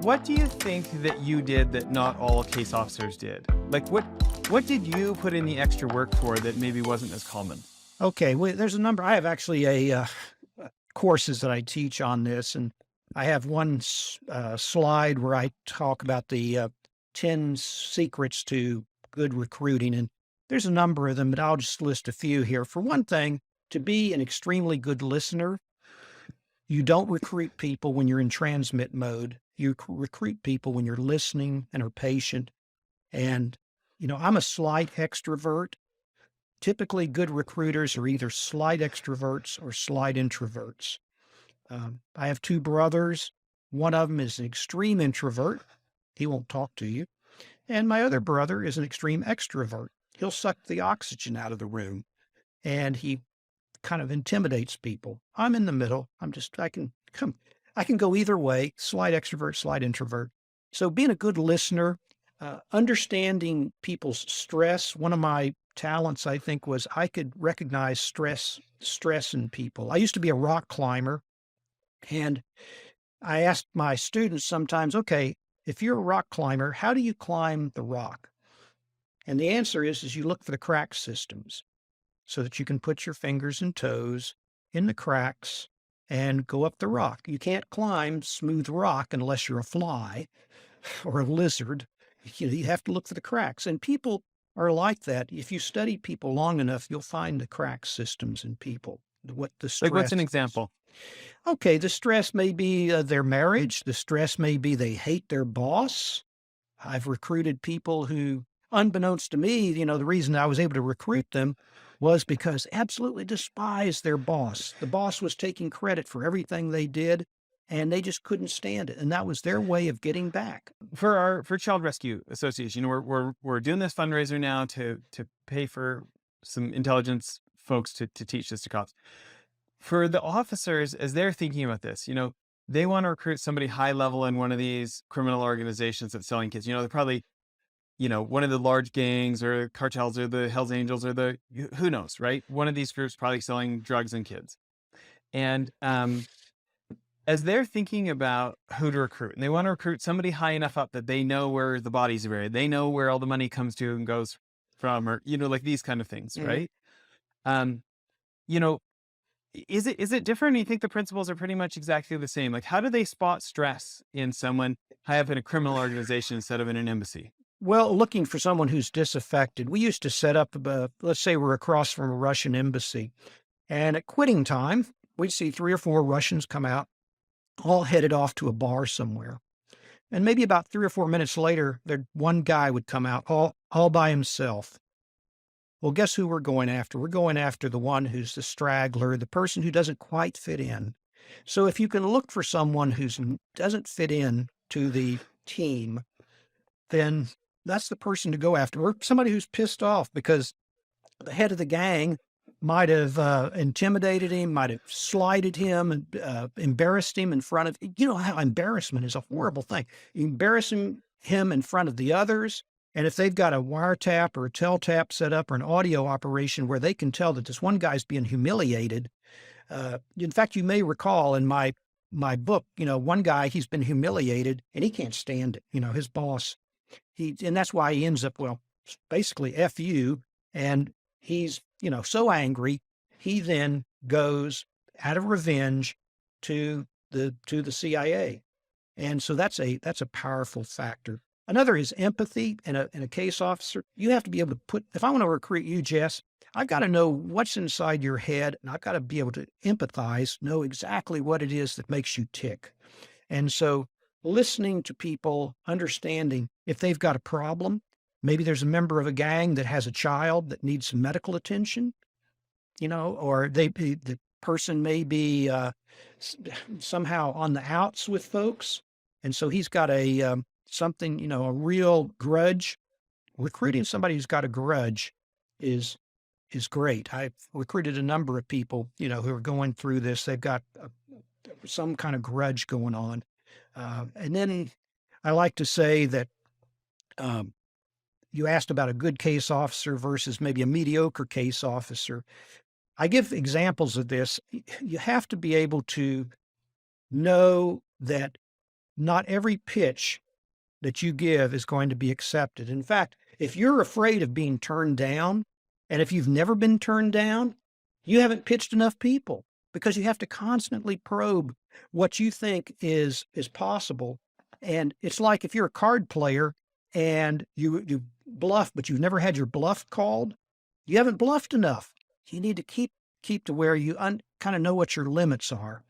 What do you think that you did that not all case officers did? Like what did you put in the extra work for that maybe wasn't as common? Okay, well, there's a number. I have actually courses that I teach on this, and I have one slide where I talk about the 10 secrets to good recruiting, and there's a number of them, but I'll just list a few here. For one thing, to be an extremely good listener, you don't recruit people when you're in transmit mode. You recruit people when you're listening and are patient. And I'm a slight extrovert. Typically, good recruiters are either slight extroverts or slight introverts. I have two brothers. One of them is an extreme introvert. He won't talk to you. And my other brother is an extreme extrovert. He'll suck the oxygen out of the room and he kind of intimidates people. I'm in the middle. I can go either way, slight extrovert, slight introvert. So being a good listener, understanding people's stress. One of my talents, I think, was I could recognize stress in people. I used to be a rock climber, and I asked my students sometimes, okay, if you're a rock climber, how do you climb the rock? And the answer is you look for the crack systems so that you can put your fingers and toes in the cracks and go up the rock. You can't climb smooth rock unless you're a fly or a lizard. You have to look for the cracks. And people are like that. If you study people long enough, you'll find the crack systems in people, what the Like what's stress an is. example? Okay, the stress may be their marriage. The stress may be they hate their boss. I've recruited people who, unbeknownst to me, the reason I was able to recruit them was because absolutely despised their boss. The boss was taking credit for everything they did, and they just couldn't stand it. And that was their way of getting back. For Child Rescue Association, we're doing this fundraiser now to pay for some intelligence folks to teach this to cops. For the officers, as they're thinking about this, they want to recruit somebody high level in one of these criminal organizations that's selling kids. They're probably, one of the large gangs or cartels or the Hells Angels or who knows, right? One of these groups probably selling drugs and kids. And as they're thinking about who to recruit, and they want to recruit somebody high enough up that they know where the bodies are buried, they know where all the money comes to and goes from, or, like these kind of things, Mhm. right? Um, you know, is it different? You think the principles are pretty much exactly the same? Like, how do they spot stress in someone high up in a criminal organization instead of in an embassy? Well, looking for someone who's disaffected. We used to set up, let's say we're across from a Russian embassy, and at quitting time, we'd see three or four Russians come out, all headed off to a bar somewhere. And maybe about 3 or 4 minutes later, there one guy would come out all by himself. Well, guess who we're going after? We're going after the one who's the straggler, the person who doesn't quite fit in. So if you can look for someone who doesn't fit in to the team, then that's the person to go after. Or somebody who's pissed off because the head of the gang might have intimidated him, might have slighted him, and embarrassed him in front of. You know how embarrassment is a horrible thing. You embarrass him in front of the others, and if they've got a wiretap or a tap set up or an audio operation where they can tell that this one guy's being humiliated. In fact, you may recall in my book, one guy, he's been humiliated and he can't stand it. His boss, and that's why he ends up, well, basically F you. And he's, so angry, he then goes out of revenge to the CIA. And so that's a powerful factor. Another is empathy in a case officer. You have to be able to if I want to recruit you, Jess, I've got to know what's inside your head and I've got to be able to empathize, know exactly what it is that makes you tick. And so listening to people, understanding if they've got a problem, maybe there's a member of a gang that has a child that needs some medical attention, or the person may be somehow on the outs with folks. And so he's got something, a real grudge. Recruiting somebody who's got a grudge is great. I've recruited a number of people, who are going through this. They've got some kind of grudge going on. And then I like to say that um, you asked about a good case officer versus maybe a mediocre case officer. I give examples of this. You have to be able to know that not every pitch that you give is going to be accepted. In fact, if you're afraid of being turned down, and if you've never been turned down, you haven't pitched enough people because you have to constantly probe what you think is possible. And it's like if you're a card player and you bluff, but you've never had your bluff called, you haven't bluffed enough. You need to keep to where you kind of know what your limits are.